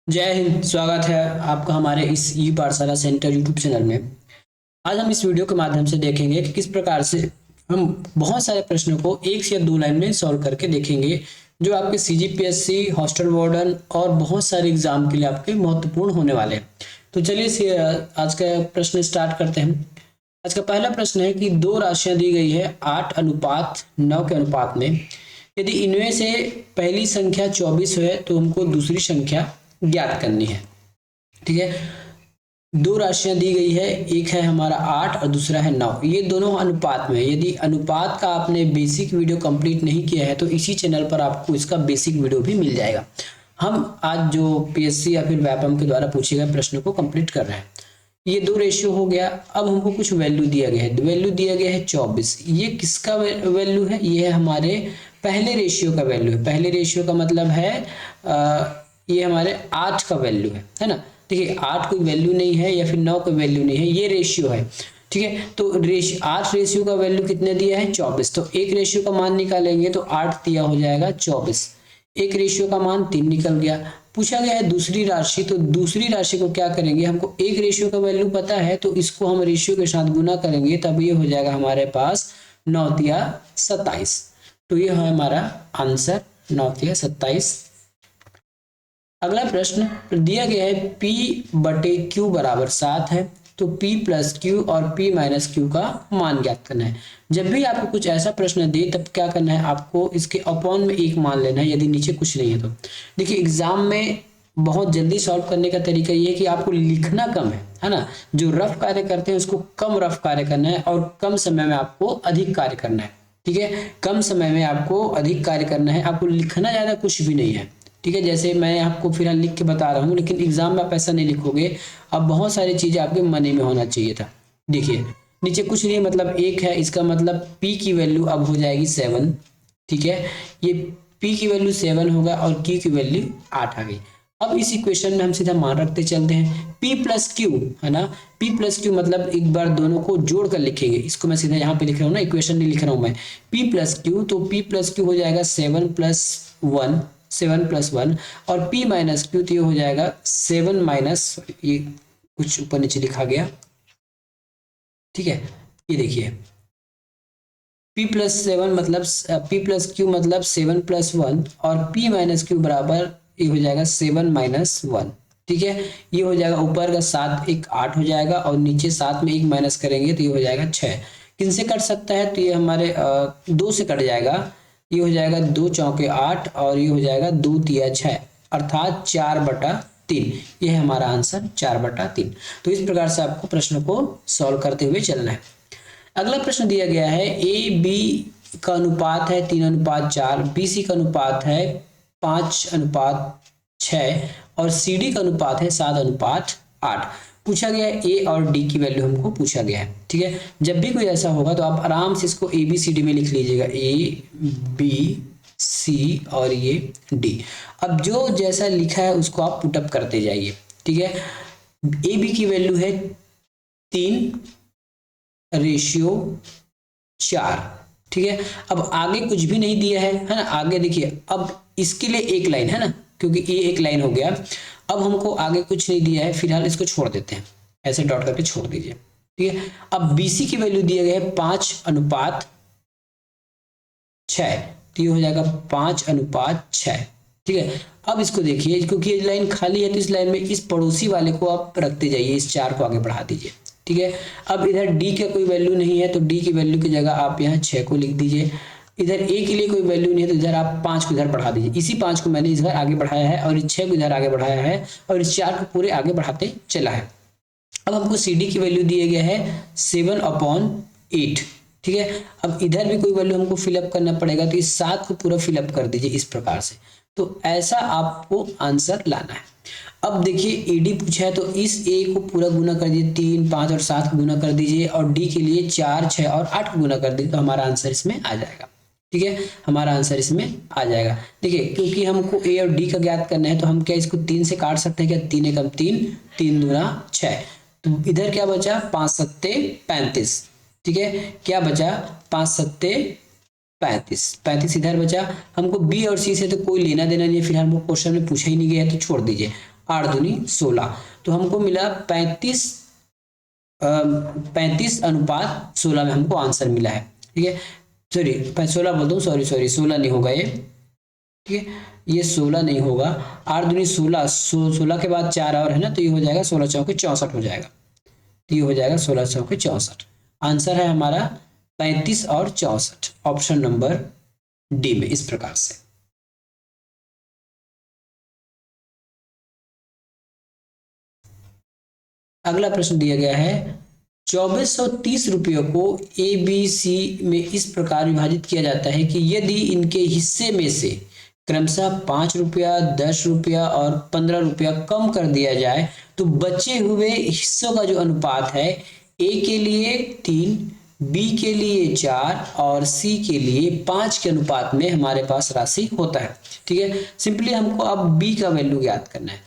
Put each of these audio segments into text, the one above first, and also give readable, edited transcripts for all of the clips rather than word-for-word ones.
जय हिंद। स्वागत है आपका हमारे इस ई पाठशाला सेंटर यूट्यूब चैनल में। आज हम इस वीडियो के माध्यम से देखेंगे कि किस प्रकार से हम बहुत सारे प्रश्नों को एक से या दो लाइन में सॉल्व करके देखेंगे, जो आपके सीजीपीएससी, हॉस्टल वार्डन और बहुत सारे एग्जाम के लिए आपके महत्वपूर्ण होने वाले हैं। तो चलिए आज का प्रश्न स्टार्ट करते हैं। आज का पहला प्रश्न है कि दो राशियां दी गई है 8:9 के अनुपात में। यदि इनमें से पहली संख्या 24 है तो हमको दूसरी संख्या ज्ञात करनी है। ठीक है, दो राशियां दी गई है, एक है हमारा 8 और दूसरा है 9। ये दोनों अनुपात में है। यदि अनुपात का आपने बेसिक वीडियो कंप्लीट नहीं किया है तो इसी चैनल पर आपको इसका बेसिक वीडियो भी मिल जाएगा। हम आज जो पीएससी या फिर व्यापम के द्वारा पूछे गए प्रश्न को कंप्लीट कर रहे हैं। ये दो रेशियो हो गया। अब हमको कुछ वैल्यू दिया गया है। वैल्यू दिया गया है 24। ये किसका वैल्यू है? ये है हमारे पहले रेशियो का वैल्यू है। पहले रेशियो का मतलब है ये हमारे 8 का वैल्यू है ना। देखिए 8 कोई वैल्यू नहीं है या फिर 9 कोई वैल्यू नहीं है, ये रेशियो है। ठीक है, तो 8 रेशियो का वैल्यू कितने दिया है? 24। तो एक रेशियो का मान निकालेंगे तो 8 दिया हो जाएगा 24। एक रेशियो का मान 3 निकल गया। पूछा गया है दूसरी राशि, तो दूसरी राशि को क्या करेंगे? हमको एक रेशियो का वैल्यू पता है तो इसको हम रेशियो के साथ गुना करेंगे, तब ये हो जाएगा हमारे पास 9 तिया 27। तो ये है हमारा आंसर 9 तिया 27। अगला प्रश्न दिया गया है P/Q बराबर 7 है, तो P प्लस क्यू और P माइनस क्यू का मान ज्ञात करना है। जब भी आपको कुछ ऐसा प्रश्न दे तब क्या करना है? आपको इसके अपॉन में 1 मान लेना है, यदि नीचे कुछ नहीं है तो। देखिए एग्जाम में बहुत जल्दी सॉल्व करने का तरीका ये है कि आपको लिखना कम है ना। जो रफ कार्य करते हैं उसको कम रफ कार्य करना है और कम समय में आपको अधिक कार्य करना है। ठीक है, कम समय में आपको अधिक कार्य करना है, आपको लिखना ज्यादा कुछ भी नहीं है। ठीक है, जैसे मैं आपको फिलहाल लिख के बता रहा हूँ, लेकिन एग्जाम में आप ऐसा नहीं लिखोगे। अब बहुत सारी चीजें आपके मनी में होना चाहिए था। देखिए नीचे कुछ नहीं, मतलब 1 है, इसका मतलब P की वैल्यू अब हो जाएगी 7। ठीक है, ये P की वैल्यू 7 होगा और Q की वैल्यू 8 आ गई। अब इस इक्वेशन में हम सीधा मान रखते चलते हैं P प्लस क्यू, है ना। P प्लस क्यू मतलब एक बार दोनों को जोड़ कर लिखेंगे। इसको मैं सीधा यहाँ पे लिख रहा हूँ ना, इक्वेशन नहीं लिख रहा हूँ मैं। P प्लस क्यू, तो P प्लस क्यू हो जाएगा 7 प्लस 1, 7 प्लस 1, और P माइनस क्यू तो ये हो जाएगा 7 माइनस, ये कुछ ऊपर नीचे लिखा गया। ठीक है, ये देखिए P प्लस 7 मतलब P प्लस क्यू मतलब 7 प्लस 1, और P माइनस क्यू बराबर ये हो जाएगा 7 माइनस 1। ठीक है, ये हो जाएगा ऊपर का 7 एक 8 हो जाएगा, और नीचे 7 में 1 माइनस करेंगे तो ये हो जाएगा 6। किन से कट सकता है? तो ये हमारे 2 से कट जाएगा। ये हो जाएगा 2 चौके 8 और ये हो जाएगा 2 तिया 6, अर्थात 4/3। ये है हमारा आंसर 4/3। तो इस प्रकार से आपको प्रश्न को सॉल्व करते हुए चलना है। अगला प्रश्न दिया गया है ए बी का अनुपात है 3:4, बी सी का अनुपात है 5:6 और सी डी का अनुपात है 7:8। पूछा गया है ए और डी की वैल्यू हमको पूछा गया है। ठीक है, जब भी कोई ऐसा होगा तो आप आराम से इसको ए बी सी डी में लिख लीजिएगा, ए बी सी और ये डी। अब जो जैसा लिखा है उसको आप पुटअप करते जाइए। ठीक है, ए बी की वैल्यू है 3:4। ठीक है, अब आगे कुछ भी नहीं दिया है ना। आगे देखिए, अब इसके लिए एक लाइन है ना, क्योंकि ये एक लाइन हो गया। अब हमको आगे कुछ नहीं दिया है, फिलहाल इसको छोड़ देते हैं, ऐसे डॉट करके छोड़ दीजिए। ठीक है, अब बीसी की वैल्यू दिया गया है 5:6, तो ये हो जाएगा 5:6। ठीक है, अब इसको देखिए, क्योंकि ये लाइन खाली है तो इस लाइन में इस पड़ोसी वाले को आप रखते जाइए, इस 4 को आगे बढ़ा दीजिए। ठीक है, अब इधर डी का कोई वैल्यू नहीं है तो डी की वैल्यू की जगह आप यहाँ 6 को लिख दीजिए। इधर ए के लिए कोई वैल्यू नहीं है तो इधर आप 5 को इधर बढ़ा दीजिए। इसी 5 को मैंने इधर आगे बढ़ाया है और इस 6 को इधर आगे बढ़ाया है और इस 4 को पूरे आगे बढ़ाते चला है। अब हमको सी डी की वैल्यू दिया गया है 7/8। ठीक है, अब इधर भी कोई वैल्यू हमको फिलअप करना पड़ेगा, तो इस 7 को पूरा फिलअप कर दीजिए इस प्रकार से। तो ऐसा आपको आंसर लाना है। अब देखिए ईडी पूछा है तो इस ए को पूरा गुना कर दीजिए, 3, 5 और 7 को गुना कर दीजिए, और डी के लिए 4, 6 और 8 को गुना कर दीजिए, तो हमारा आंसर इसमें आ जाएगा। ठीक है, हमारा आंसर इसमें आ जाएगा। देखिए क्योंकि हमको ए और डी का ज्ञात करना है तो हम क्या इसको 3 से काट सकते हैं क्या? 3 एकम 3, 3 दूना 6, तो इधर क्या बचा? 5 सत्ते 35। ठीक है, क्या बचा? 5 सत्ते 35 इधर बचा। हमको बी और सी से तो कोई लेना देना नहीं है, फिलहाल वो क्वेश्चन में पूछा ही नहीं गया है तो छोड़ दीजिए। 8 दूनी 16, तो हमको मिला 35:16 में हमको आंसर मिला है। ठीक है, सॉरी 16 बोल दूँ, सॉरी 16 नहीं होगा ये। ठीक है, ये 16 नहीं होगा, 8 दूनी 16, 16 के बाद 4 और है ना, तो ये हो जाएगा 16 चौके 64 हो जाएगा। तो ये हो जाएगा 16 चौके 64। आंसर है हमारा 35 और 64, ऑप्शन नंबर डी में, इस प्रकार से। अगला प्रश्न दिया गया है 2430 रुपयों को ए बी सी में इस प्रकार विभाजित किया जाता है कि यदि इनके हिस्से में से क्रमशः 5 रुपया, 10 रुपया और 15 रुपया कम कर दिया जाए तो बचे हुए हिस्सों का जो अनुपात है ए के लिए 3, बी के लिए 4 और सी के लिए 5 के अनुपात में हमारे पास राशि होता है। ठीक है, सिंपली हमको अब बी का वैल्यू ज्ञात करना है।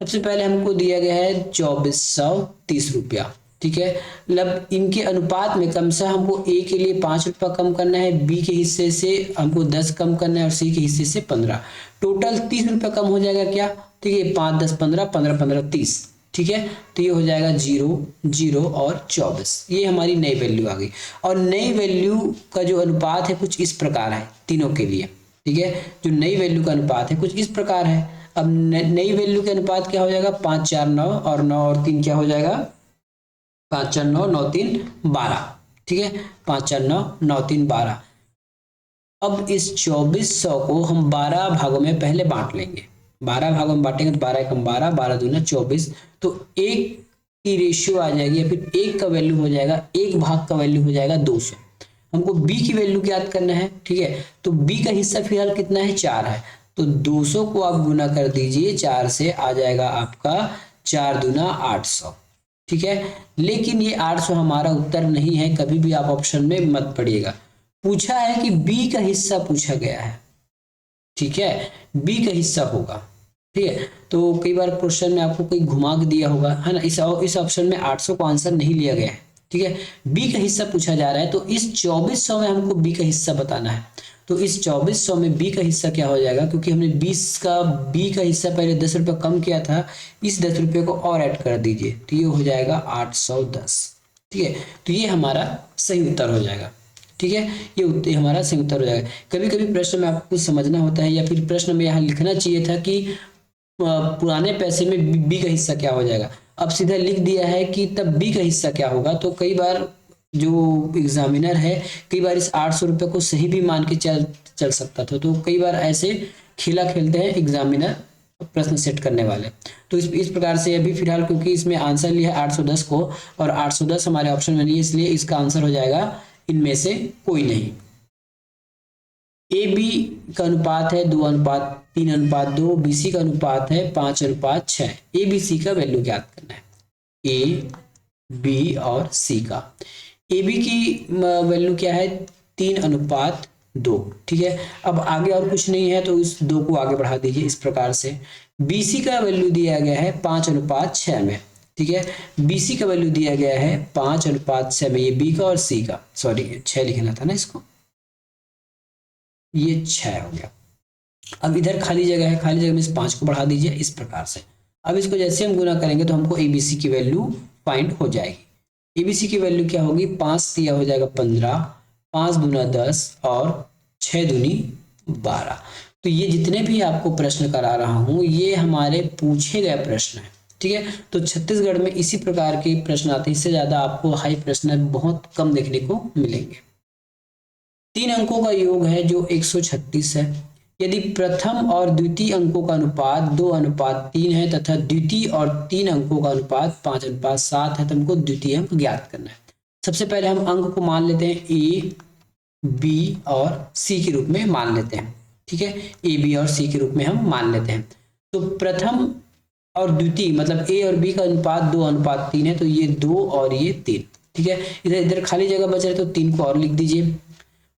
सबसे पहले हमको दिया गया है 2430 रुपया। ठीक है, मतलब इनके अनुपात में क्रमशः हमको ए के लिए 5 रुपया कम करना है, बी के हिस्से से हमको 10 कम करना है और सी के हिस्से से 15, टोटल 30 रुपया कम हो जाएगा क्या। ठीक है, 5 10 15, 15 15 30। ठीक है, तो ये हो जाएगा 0 0 और 24, ये हमारी नई वैल्यू आ गई। और नई वैल्यू का जो अनुपात है कुछ इस प्रकार है तीनों के लिए। ठीक है, जो नई वैल्यू का अनुपात है कुछ इस प्रकार है। अब नई वैल्यू के अनुपात क्या हो जाएगा, 5 4 9 और 9 और 3 क्या हो जाएगा, 5 4 9 9 3 12। ठीक है, 5 4 9 9 3 12। अब इस 2400 को हम 12 भागों में पहले बांट लेंगे। 12 भागों में बांटेंगे तो 12 एकम 12, 12 दूना 24, तो एक की रेशियो आ जाएगी या फिर एक का वैल्यू हो जाएगा, एक भाग का वैल्यू हो जाएगा 200। हमको बी की वैल्यू ज्ञात करना है। ठीक है, तो बी का हिस्सा फिलहाल कितना है, 4 है, तो 200 को आप गुना कर दीजिए 4 से, आ जाएगा आपका 4 दूना 800। ठीक है, लेकिन ये 800 हमारा उत्तर नहीं है, कभी भी आप ऑप्शन में मत पढ़िएगा। पूछा है कि बी का हिस्सा पूछा गया है। ठीक है, बी का हिस्सा होगा। ठीक है, तो कई बार क्वेश्चन में आपको कोई घुमा के दिया होगा, है ना, इस ऑप्शन में 800 को आंसर नहीं लिया गया है। ठीक है, बी का हिस्सा पूछा जा रहा है, तो इस 2400 में हमको बी का हिस्सा बताना है। तो इस 2400 में बी का हिस्सा क्या हो जाएगा, क्योंकि हमने बी का हिस्सा पहले 10 रुपये कम किया था, इस 10 रुपये को और ऐड कर दीजिए, तो ये हो जाएगा 810। ठीक है, तो ये हमारा सही उत्तर हो जाएगा। ठीक है, ये हमारा सही उत्तर हो जाएगा। कभी कभी प्रश्न में आपको कुछ समझना होता है, या फिर प्रश्न में यहाँ लिखना चाहिए था कि पुराने पैसे में बी का हिस्सा क्या हो जाएगा, अब सीधा लिख दिया है कि तब बी का हिस्सा क्या होगा। तो कई बार जो एग्जामिनर है कई बार इस 800 रुपये को सही भी मान के चल सकता था, तो कई बार ऐसे खेला खेलते हैं एग्जामिनर प्रश्न सेट करने वाले। तो इस प्रकार से अभी फिलहाल क्योंकि इसमें आंसर लिया है 810 को, और 810 हमारे ऑप्शन में नहीं है, इसलिए इसका आंसर हो जाएगा इनमें से कोई नहीं। ए बी का अनुपात है 2:3:2, बी सी का अनुपात है 5:6। ए बी सी का वैल्यू ज्ञात करना है, ए बी और सी का। ए बी की वैल्यू क्या है, 3:2। ठीक है, अब आगे और कुछ नहीं है तो इस 2 को आगे बढ़ा दीजिए इस प्रकार से। बी सी का वैल्यू दिया गया है 5:6 में। ठीक है, बी सी का वैल्यू दिया गया है 5:6 में, ये बी का और सी का, सॉरी 6 लिखना था ना इसको, ये 6 हो गया। अब इधर खाली जगह है, खाली जगह में इस 5 को बढ़ा दीजिए इस प्रकार से। अब इसको जैसे हम गुना करेंगे तो हमको एबीसी की वैल्यू फाइंड हो जाएगी। एबीसी की वैल्यू क्या होगी, 5 दिया हो जाएगा 15, 5 दूना 10 और 6 दूनी 12। तो ये जितने भी आपको प्रश्न करा रहा हूं ये हमारे पूछे गए प्रश्न हैं। ठीक है, तो छत्तीसगढ़ में इसी प्रकार के प्रश्न आते हैं, इससे ज्यादा आपको हाई प्रश्न बहुत कम देखने को मिलेंगे। 3 अंकों का योग है जो 136 है। यदि प्रथम और द्वितीय अंकों का अनुपात 2:3 है तथा द्वितीय और 3 अंकों का अनुपात 5:7 है तो हमको द्वितीय अंक ज्ञात करना है। सबसे पहले हम अंक को मान लेते हैं ए, बी और सी के रूप में मान लेते हैं। ठीक है, ए, बी और सी के रूप में हम मान लेते हैं। तो प्रथम और द्वितीय मतलब ए और बी का अनुपात 2:3 है, तो ये 2 और ये 3। ठीक है, इधर खाली जगह बच रहे तो 3 को और लिख दीजिए।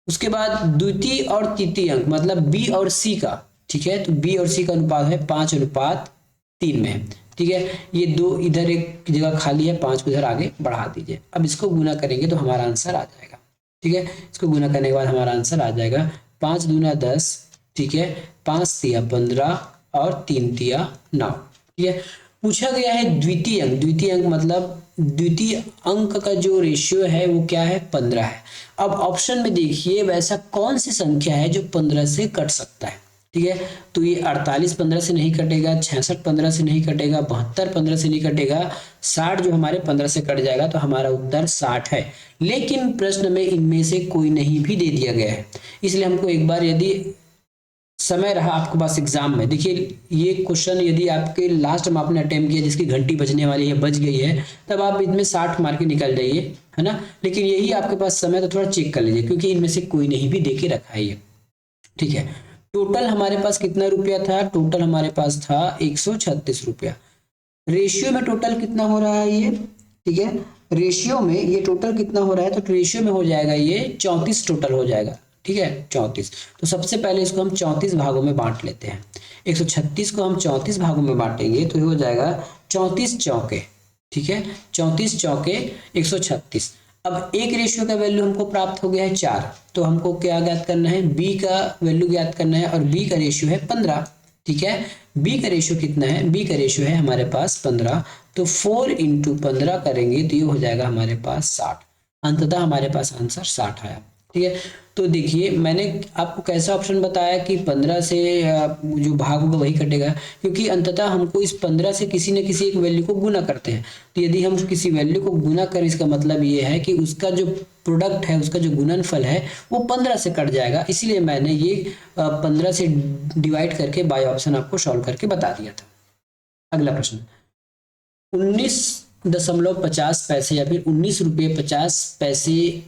उसके बाद द्वितीय और तृतीय अंक मतलब बी और सी का, ठीक है, तो बी और सी का अनुपात है 5:3 में। ठीक है, ये 2 इधर एक जगह खाली है, 5 को इधर आगे बढ़ा दीजिए। अब इसको गुना करेंगे तो हमारा आंसर आ जाएगा। ठीक है, इसको गुना करने के बाद हमारा आंसर आ जाएगा 5 दूना 10, ठीक है, 5 तिया 15 और 3 तिया 9। ठीक है। पूछा गया है द्वितीय अंक, द्वितीय अंक मतलब द्वितीय अंक का जो रेशियो है वो क्या है, 15 है। अब ऑप्शन में देखिए वैसा कौन सी संख्या है जो 15 से कट सकता है, ठीक है। तो ये 48 15 से नहीं कटेगा, 66 15 से नहीं कटेगा, 72 15 से नहीं कटेगा, 60 जो हमारे 15 से कट जाएगा, तो हमारा उत्तर 60 है। लेकिन प्रश्न में इनमें से कोई नहीं भी दे दिया गया है, इसलिए हमको एक बार यदि समय रहा आपके पास एग्जाम में, देखिए ये क्वेश्चन यदि आपके लास्ट में आपने अटेम्प्ट किया जिसकी घंटी बजने वाली है, बज गई है, तब आप इनमें 60 मार्क निकल जाइए, है ना। लेकिन यही आपके पास समय, तो थोड़ा चेक कर लीजिए क्योंकि इनमें से कोई नहीं भी दे के रखा है ये, ठीक है। टोटल हमारे पास कितना रुपया था, टोटल हमारे पास था 136 रुपया। रेशियो में टोटल कितना हो रहा है ये, ठीक है। रेशियो में ये टोटल कितना हो रहा है, तो रेशियो में हो जाएगा ये 34 टोटल हो जाएगा, ठीक है 34। तो सबसे पहले इसको हम 34 भागों में बांट लेते हैं। 136 को हम 34 भागों में बांटेंगे तो ये हो जाएगा 34 चौके, ठीक है, 34 चौके 136। अब एक रेशियो का वैल्यू हमको प्राप्त हो गया है 4, तो हमको क्या ज्ञात करना है, बी का वैल्यू ज्ञात करना है, और बी का रेशियो है 15, ठीक है। बी का रेशियो कितना है, बी का रेशियो है हमारे पास 15, तो 4 इंटू 15 करेंगे तो ये हो जाएगा हमारे पास 60। अंततः हमारे पास आंसर 60 आया, ठीक है। तो देखिए मैंने आपको कैसा ऑप्शन बताया कि 15 से जो भाग होगा वही कटेगा, क्योंकि अंततः हमको इस 15 से किसी न किसी एक वैल्यू को गुना करते हैं। तो यदि हम किसी वैल्यू को गुना करें, इसका मतलब ये है कि उसका जो प्रोडक्ट है, उसका जो गुणनफल है वो 15 से कट जाएगा, इसलिए मैंने ये 15 से डिवाइड करके बाय ऑप्शन आपको सॉल्व करके बता दिया था। अगला प्रश्न, 19.50 पैसे या फिर 19 रुपये 50 पैसे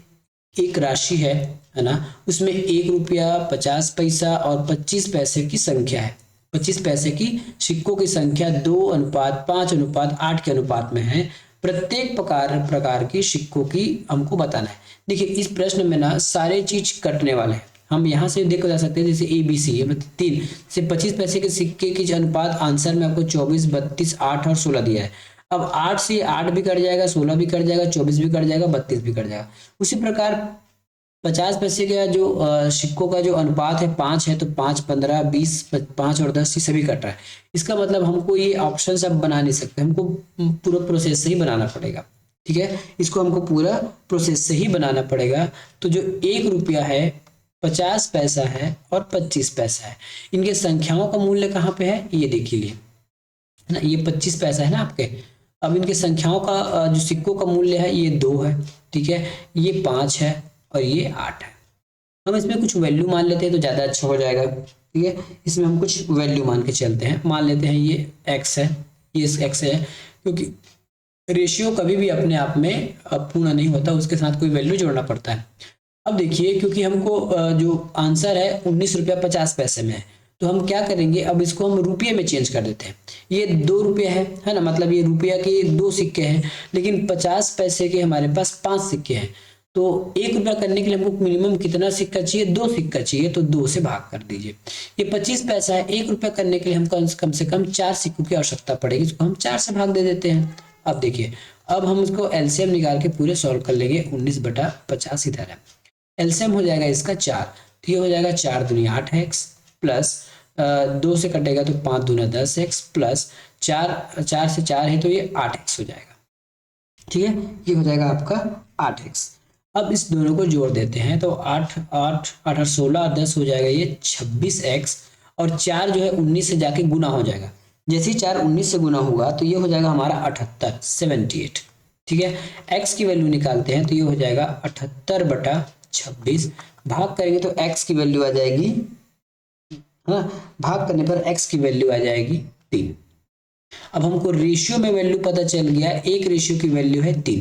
एक राशि है ना, उसमें 1 रुपया 50 पैसा और 25 पैसे की संख्या है। 25 पैसे की सिक्कों की संख्या 2:5:8 के अनुपात में है। प्रत्येक प्रकार की सिक्कों की हमको बताना है। देखिए इस प्रश्न में ना सारे चीज कटने वाले हैं, हम यहाँ से देखो जा सकते हैं, जैसे ABC मतलब 3 से 25 पैसे के सिक्के की अनुपात आंसर में आपको 24, 32, 8 और 16 दिया है। अब 8 से 8 भी कट जाएगा, 16 भी कट जाएगा, 24 भी कट जाएगा, 32 भी कट जाएगा। उसी प्रकार 50 पैसे का जो सिक्कों का जो अनुपात है 5 है, तो 5, 15, 20, 5 और 10 ये सभी कट रहा है। इसका मतलब हमको ये ऑप्शन सब बना नहीं सकते, हमको पूरा प्रोसेस से ही बनाना पड़ेगा, ठीक है। इसको हमको पूरा प्रोसेस से ही बनाना पड़ेगा। तो जो 1 रुपया है, 50 पैसा है और 25 पैसा है, इनके संख्याओं का मूल्य कहाँ पे है, ये देख लीजिए, है ना। ये 25 पैसा है ना आपके। अब इनके संख्याओं का जो सिक्कों का मूल्य है ये 2 है, ठीक है, ये 5 है और ये 8 है। हम इसमें कुछ वैल्यू मान लेते हैं तो ज़्यादा अच्छा हो जाएगा, ठीक है। इसमें हम कुछ वैल्यू मान के चलते हैं, मान लेते हैं ये x है, ये x है, क्योंकि रेशियो कभी भी अपने आप में पूर्ण नहीं होता, उसके साथ कोई वैल्यू जोड़ना पड़ता है। अब देखिए क्योंकि हमको जो आंसर है 19 रुपया 50 पैसे में है, तो हम क्या करेंगे, अब इसको हम रुपये में चेंज कर देते हैं। ये 2 रुपये है ना, मतलब ये रुपया के 2 सिक्के हैं, लेकिन 50 पैसे के हमारे पास 5 सिक्के हैं। तो 1 रुपया करने के लिए हमको मिनिमम कितना सिक्का चाहिए, 2 सिक्का चाहिए, तो 2 से भाग कर दीजिए। ये 25 पैसा है, 1 रुपया करने के लिए हमको कम से कम 4 सिक्कों की आवश्यकता पड़ेगी, इसको हम 4 से भाग दे देते हैं। अब देखिए, अब हम इसको एलसीएम निकाल के पूरे सॉल्व कर लेंगे। 19/50 इधर है, एलसीएम हो जाएगा इसका 4, तो ये हो जाएगा 4 दूनी 8x प्लस 2 से कटेगा तो 5 दूना 10x प्लस 4 से 4 है तो ये 8x हो जाएगा, ठीक है। ये हो जाएगा आपका 8x। अब इस दोनों को जोड़ देते हैं तो 8 8 8 16 10 हो जाएगा ये 26x, और 4 जो है 19 से जाके गुना हो जाएगा। जैसे ही 4 19 से गुना होगा तो ये हो जाएगा हमारा 78 78, ठीक है। x की वैल्यू निकालते हैं तो ये हो जाएगा 78/26, भाग करेंगे तो x की वैल्यू आ जाएगी, हाँ, भाग करने पर x की वैल्यू आ जाएगी 3। अब हमको रेशियो में वैल्यू पता चल गया, एक रेशियो की वैल्यू है 3,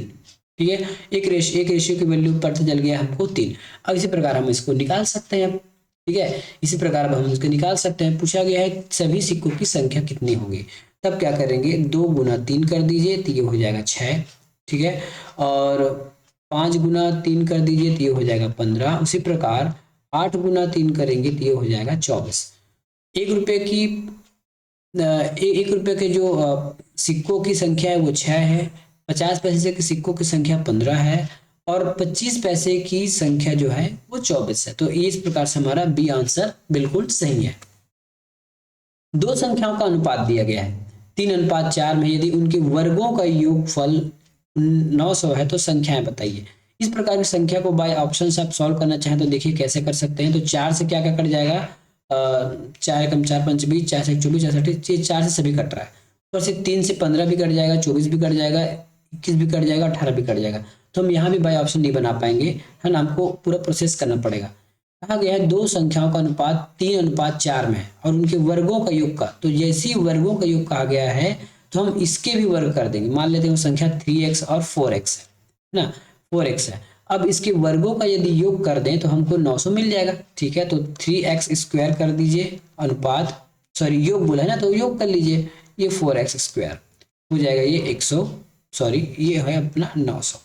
ठीक है, एक रेशियो की वैल्यू पता चल गया हमको 3। अब इसी प्रकार हम इसको निकाल सकते हैं, ठीक है, इसी प्रकार अब हम इसको निकाल सकते हैं। पूछा गया है सभी सिक्कों की संख्या कितनी होगी, तब क्या करेंगे, 2 गुना 3 कर दीजिए तो ये हो जाएगा 6, ठीक है, और 5 गुना 3 कर दीजिए तो ये हो जाएगा 15। उसी प्रकार 8 गुना 3 करेंगे तो ये हो जाएगा 24। 1 रुपये की 1 रुपये के जो सिक्कों की संख्या है वो 6 है, 50 पैसे के सिक्कों की संख्या 15 है, और 25 पैसे की संख्या जो है वो 24 है। तो इस प्रकार से हमारा बी आंसर बिल्कुल सही है। 2 संख्याओं का अनुपात दिया गया है, 3:4 में यदि उनके वर्गों का योगफल 900 है तो संख्याएं बताइए। इस प्रकार की संख्या को बाय ऑप्शन से आप सॉल्व करना चाहें तो देखिए कैसे कर सकते हैं। तो 4 से क्या क्या कट जाएगा, 4 एकम 4 पंच 20, 4 से 24, 4 से 28, 4 से सभी कट रहा है। ऊपर से 3 से 15 भी कट जाएगा, 24 भी कट जाएगा, 21 भी कट जाएगा, 18 भी कट जाएगा। तो हम यहाँ भी बाय ऑप्शन नहीं बना पाएंगे, है ना, हमको पूरा प्रोसेस करना पड़ेगा। कहा गया है दो संख्याओं का अनुपात 3:4 में है और उनके वर्गों का योग का, तो जैसे ही वर्गों का योग कहा गया है तो हम इसके भी वर्ग कर देंगे। मान लेते हैं वो संख्या 3x और 4x है ना, 4x है। अब इसके वर्गों का यदि योग कर दें तो हमको 900 मिल जाएगा। ठीक है, तो 3x स्क्वायर कर दीजिए अनुपात, सॉरी योग बोला है ना तो योग कर लीजिए, ये 4x स्क्वायर हो जाएगा, ये 100, सॉरी ये है अपना 900।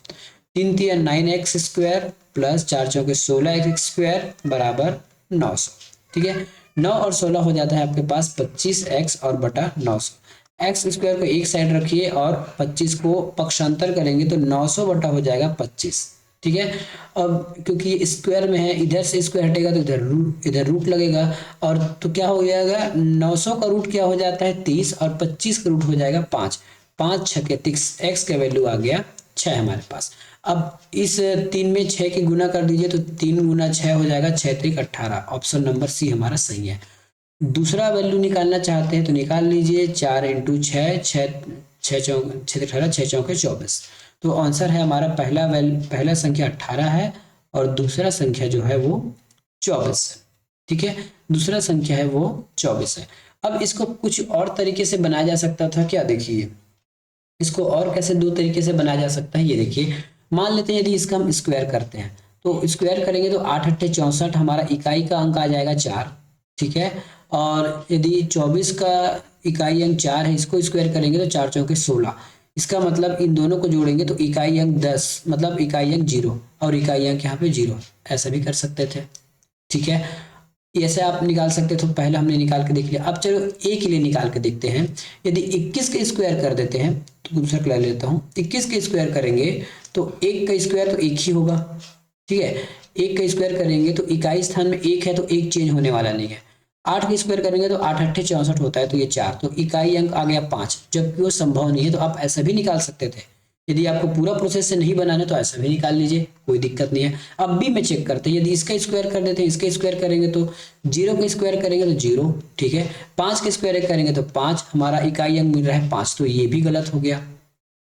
3 3 9x स्क्वायर प्लस 4 चौके 16x स्क्वायर बराबर 900। ठीक है, 9 और 16 हो जाता है आपके पास 25x और बटा 900। एक्स स्क्वायर को एक साइड रखिए और 25 को पक्षांतर करेंगे तो 900 बटा हो जाएगा 25। ठीक है, अब क्योंकि ये स्क्वायर में है, इधर से स्क्वायर हटेगा तो इधर रूट लगेगा, और तो क्या हो जाएगा 900 का रूट क्या हो जाता है 30 और 25 का रूट हो जाएगा 5। 5 6 के 30, एक्स का वैल्यू आ गया 6 हमारे पास। अब इस 3 में 6 की गुना कर दीजिए तो 3 गुना 6 हो जाएगा, 6 3 18। ऑप्शन नंबर सी हमारा सही है। दूसरा वैल्यू निकालना चाहते हैं तो निकाल लीजिए, 4 × 6 6 चौक 6 18, 6 चौके 24। तो आंसर है हमारा पहला संख्या 18 है और दूसरा संख्या जो है वो 24 है। ठीक है, दूसरा संख्या है वो 24 है। अब इसको कुछ और तरीके से बनाया जा सकता था क्या, देखिए इसको और कैसे दो तरीके से बनाया जा सकता है। ये देखिए, मान लेते हैं यदि इसका हम स्क्वायर करते हैं तो स्क्वायर करेंगे तो 8 8 64 हमारा इकाई का अंक आ जाएगा 4। ठीक है, और यदि 24 का इकाई अंक 4 है, इसको स्क्वायर करेंगे तो 4 चौके 16। इसका मतलब इन दोनों को जोड़ेंगे तो इकाई अंक 10, मतलब इकाई अंक 0 और इकाई अंक यहाँ पे 0, ऐसा भी कर सकते थे। ठीक है, ऐसे आप निकाल सकते थे, तो पहले हमने निकाल के देख लिया। अब चलो ए के लिए निकाल के देखते हैं। यदि 21 के स्क्वायर कर देते हैं तो दूसरा कर लेता हूँ, 21 के स्क्वायर करेंगे तो 1 का स्क्वायर तो 1 ही होगा। ठीक है, 1 का स्क्वायर करेंगे तो इकाई स्थान में 1 है तो 1 चेंज होने वाला नहीं है। 8 का स्क्वायर करेंगे तो 8 8 64 होता है तो ये 4, तो इकाई अंक आ गया 5, जबकि वो संभव नहीं है। तो आप ऐसा भी निकाल सकते थे, यदि आपको पूरा प्रोसेस से नहीं बनाना तो ऐसा भी निकाल लीजिए, कोई दिक्कत नहीं है। अब भी मैं चेक करते हैं, यदि इसका स्क्वायर कर देते हैं, इसका स्क्वायर करेंगे तो 0 का स्क्वायर करेंगे तो 0। ठीक है, 5 का स्क्वायर करेंगे तो 5, हमारा इकाई अंक मिल रहा है 5, तो ये भी गलत हो गया।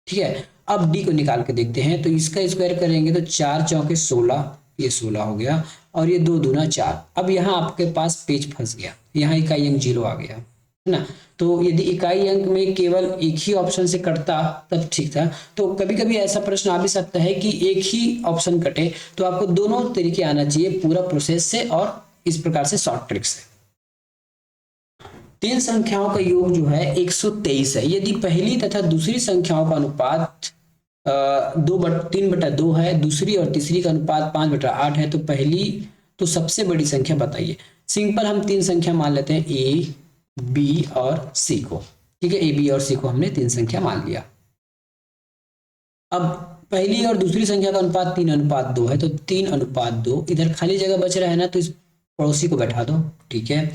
ठीक है, अब डी को निकाल के देखते हैं, तो इसका स्क्वायर करेंगे तो 4 चौके 16, ये 16 हो गया, और ये 2 दूना 4। अब यहाँ आपके पास पेज फंस गया, यहाँ इकाई अंक 0 आ गया, है ना। तो यदि इकाई अंक में केवल एक ही ऑप्शन से कटता तब ठीक था। तो कभी कभी ऐसा प्रश्न आ भी सकता है कि एक ही ऑप्शन कटे, तो आपको दोनों तरीके आना चाहिए, पूरा प्रोसेस से और इस प्रकार से शॉर्ट ट्रिक से। 3 संख्याओं का योग जो है 123 है। यदि पहली तथा दूसरी संख्याओं का अनुपात 3/2 है, दूसरी और तीसरी का अनुपात 5/8 है, तो पहली तो सबसे बड़ी संख्या बताइए। सिंपल हम 3 संख्या मान लेते हैं, ए बी और सी को। ठीक है, ए बी और सी को हमने 3 संख्या मान लिया। अब पहली और दूसरी संख्या का अनुपात 3:2 है, तो 3:2, इधर खाली जगह बच रहा है ना, तो इस पड़ोसी को बैठा दो। ठीक है,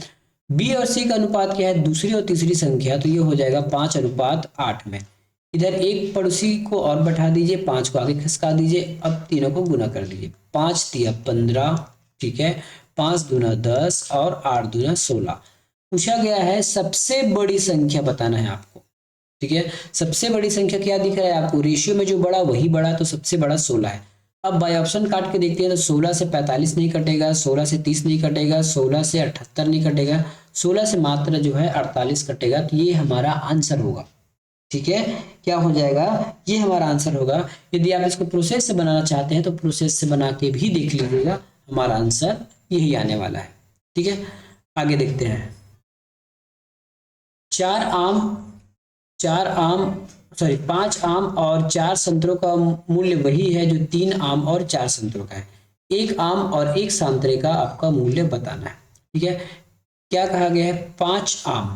बी और सी का अनुपात क्या है, दूसरी और तीसरी संख्या, तो ये हो जाएगा 5:8 में। इधर एक पड़ोसी को और बैठा दीजिए, 5 को आगे खिसका दीजिए, अब तीनों को गुना कर दीजिए, 5 तिया 15। ठीक है, 5 दूना 10 और 8 दूना 16। पूछा गया है सबसे बड़ी संख्या बताना है आपको। ठीक है, सबसे बड़ी संख्या क्या दिख रहा है आपको, रेशियो में जो बड़ा वही बड़ा, तो सबसे बड़ा 16 है। अब बाय ऑप्शन काट के देखते हैं तो 16 से 45 नहीं कटेगा, 16 से 30 नहीं कटेगा, 16 से 78 नहीं कटेगा, 16 से मात्र जो है 48 कटेगा, तो ये हमारा आंसर होगा। ठीक है, क्या हो जाएगा, ये हमारा आंसर होगा। यदि आप इसको प्रोसेस से बनाना चाहते हैं तो प्रोसेस से बना के भी देख लीजिएगा, हमारा आंसर यही आने वाला है। ठीक है, आगे देखते हैं। 5 आम और 4 संतरों का मूल्य वही है जो 3 आम और 4 संतरों का है। 1 आम और 1 संतरे का आपका मूल्य बताना है। ठीक है, क्या कहा गया है, 5 आम,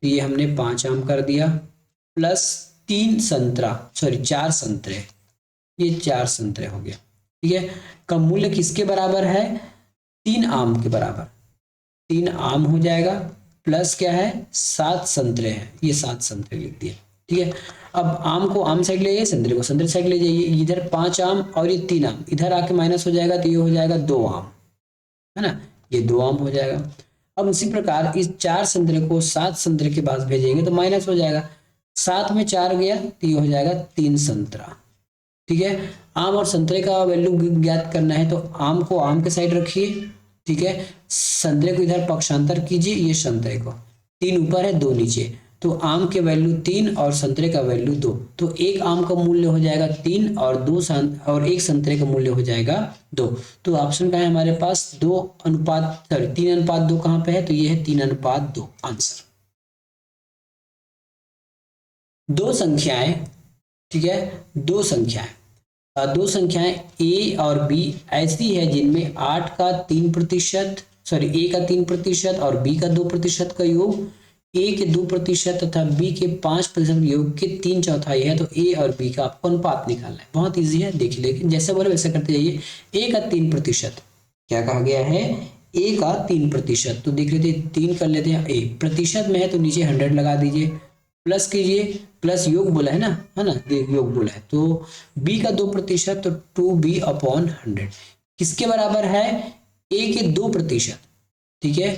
तो ये हमने 5 आम कर दिया, प्लस 4 संतरे, ये 4 संतरे हो गया। ठीक है, का मूल्य किसके बराबर है, 3 आम के बराबर, 3 आम हो जाएगा प्लस क्या है 7 संतरे हैं, ये 7 संतरे लिख दिए। ठीक है, अब आम को आम साइड ले जाइए, संतरे को संतरे साइड ले जाइए। इधर 5 आम और ये 3 आम, इधर आके माइनस हो जाएगा तो ये हो जाएगा 2 आम, है ना, ये 2 आम हो जाएगा। अब उसी प्रकार इस 4 संतरे को 7 संतरे के पास भेजेंगे तो माइनस हो जाएगा, 7 में 4 गया तो ये हो जाएगा 3 संतरा। ठीक है, आम और संतरे का वैल्यू ज्ञात करना है तो आम को आम के साइड रखिए। ठीक है, संतरे को इधर पक्षांतर कीजिए, ये संतरे को, 3 ऊपर है 2 नीचे, तो आम के वैल्यू 3 और संतरे का वैल्यू 2, तो एक आम का मूल्य हो जाएगा 3 और एक संतरे का मूल्य हो जाएगा 2। तो ऑप्शन का है हमारे पास 3:2 कहाँ पे है, तो ये है 3:2 आंसर। दो संख्याएं, ठीक है, दो संख्याएं a और b ऐसी है जिनमें 8 का 3% सॉरी a का 3% और b का 2% का योग a के 2% तथा b के 5% योग के 3/4 है, तो a और b का आपको अनुपात निकालना है। बहुत इजी है, देख लीजिए, जैसे बोले वैसे करते जाइए। a का 3%, क्या कहा गया है, a का 3%, तो देख लेते हैं 3 कर लेते हैं, a प्रतिशत में है तो नीचे 100 लगा दीजिए, प्लस कीजिए, प्लस योग बोला है ना, योग बोला है, तो b का 2% तो 2b/100 किसके बराबर है, a के 2%। ठीक है,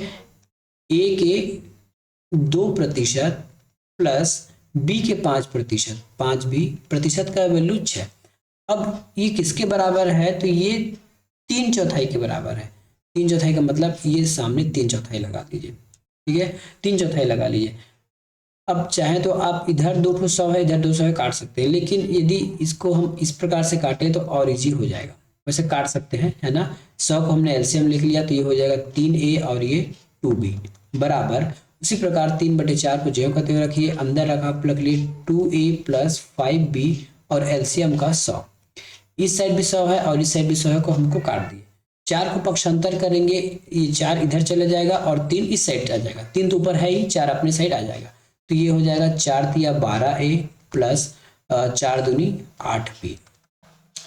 a के 2% प्लस b के 5%, 5b प्रतिशत का वैल्यू 6। अब ये किसके बराबर है, तो ये 3/4 के बराबर है। 3/4 का मतलब ये सामने 3/4 लगा दीजिए। ठीक है, 3/4 लगा लीजिए। अब चाहे तो आप इधर 200 है इधर 200 है काट सकते हैं, लेकिन यदि इसको हम इस प्रकार से काटें तो और इजी हो जाएगा, वैसे काट सकते हैं, है ना। 100 को हमने एलसीएम लिख लिया तो ये हो जाएगा 3a और ये 2b बराबर, उसी प्रकार 3/4 को ज्यों का त्यों रखिए, अंदर रखा प्लग लिए 2a प्लस 5b और एलसीएम का 100, इस साइड भी 100 है और इस साइड भी 100 है को हमको काट दिए। 4 को पक्षांतर करेंगे, ये 4 इधर चला जाएगा और 3 इस साइड आ जाएगा, 3 तो ऊपर है ही, 4 अपने साइड आ जाएगा, तो ये हो जाएगा 4×3 12a प्लस 4×2 8b।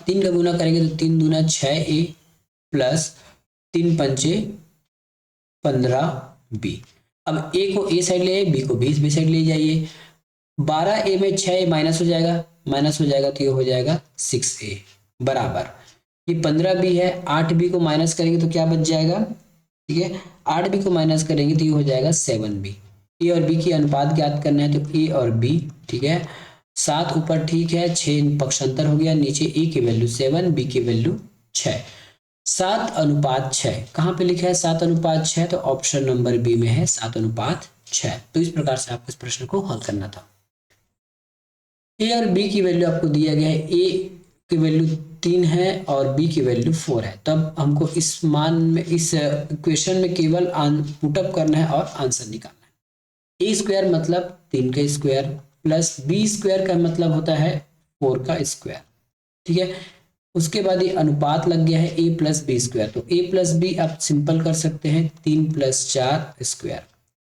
3 का गुना करेंगे तो 3×2 6a प्लस 3×5 15b। अब a को a साइड ले, b को b साइड ले जाइए। 12a में 6a माइनस हो जाएगा तो ये हो जाएगा 6a बराबर, ये 15b है, 8b को माइनस करेंगे तो क्या बच जाएगा, ठीक है, 8b को माइनस करेंगे तो ये हो जाएगा 7b। ए और बी की अनुपात ज्ञात करना है तो ए और बी, ठीक है, 7 ऊपर ठीक है, 6 पक्षांतर हो गया, नीचे ए की वैल्यू 7 बी की वैल्यू 6, 7:6 कहाँ पे लिखा है 7:6, तो ऑप्शन नंबर बी में है 7:6। तो इस प्रकार से आपको इस प्रश्न को हल करना था। ए और बी की वैल्यू आपको दिया गया है, ए की वैल्यू 3 है और बी की वैल्यू 4 है, तब हमको इस मान में इस इक्वेशन में केवल पुटअप करना है और आंसर निकालना है। ए स्क्वायर मतलब 3 का स्क्वायर प्लस बी स्क्वायर का मतलब होता है 4 का स्क्वायर, ठीक है। उसके बाद ये अनुपात लग गया है a प्लस बी स्क्वायर, तो a प्लस बी आप सिंपल कर सकते हैं 3 + 4 स्क्वायर,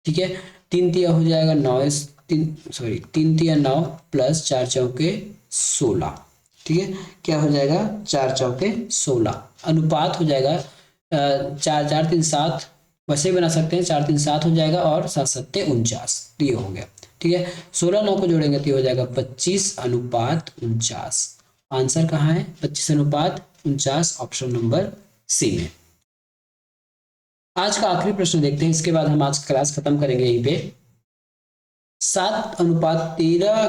ठीक है। 3 तिया हो जाएगा 9 3 तिया 9 प्लस 4 चौके 16, ठीक है। क्या हो जाएगा 4 चौके 16, अनुपात हो जाएगा 4 4 3 7, वैसे ही बना सकते हैं 4 3 7 हो जाएगा और 7 7 49, तो ये हो गया, ठीक है। 16 9 को जोड़ेंगे तो ये हो जाएगा 25:49। आंसर कहाँ है 25:49, ऑप्शन नंबर सी में। आज का आखिरी प्रश्न देखते हैं, इसके बाद हम आज क्लास खत्म करेंगे यहीं पे। 7:13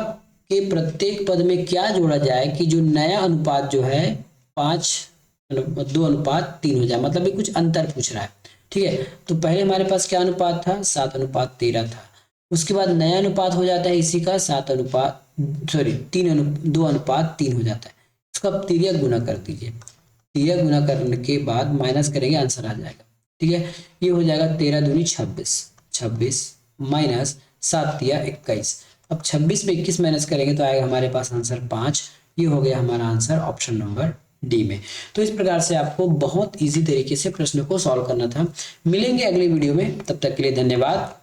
के प्रत्येक पद में क्या जोड़ा जाए कि जो नया अनुपात जो है 2:3 हो जाए, मतलब ये कुछ अंतर पूछ रहा है, ठीक है। तो पहले हमारे पास क्या अनुपात था 7:13 था, उसके बाद नया अनुपात हो जाता है इसी का 2:3 हो जाता है। इसको आप तिर्यक गुना कर दीजिए, तिर्यक गुना करने के बाद माइनस करेंगे, आंसर आ जाएगा, ठीक है। ये हो जाएगा 13 दूनी 26 माइनस 7 तिया 21। अब 26 में 21 माइनस करेंगे तो आएगा हमारे पास आंसर 5। ये हो गया हमारा आंसर ऑप्शन नंबर डी में। तो इस प्रकार से आपको बहुत इजी तरीके से प्रश्न को सॉल्व करना था। मिलेंगे अगले वीडियो में, तब तक के लिए धन्यवाद।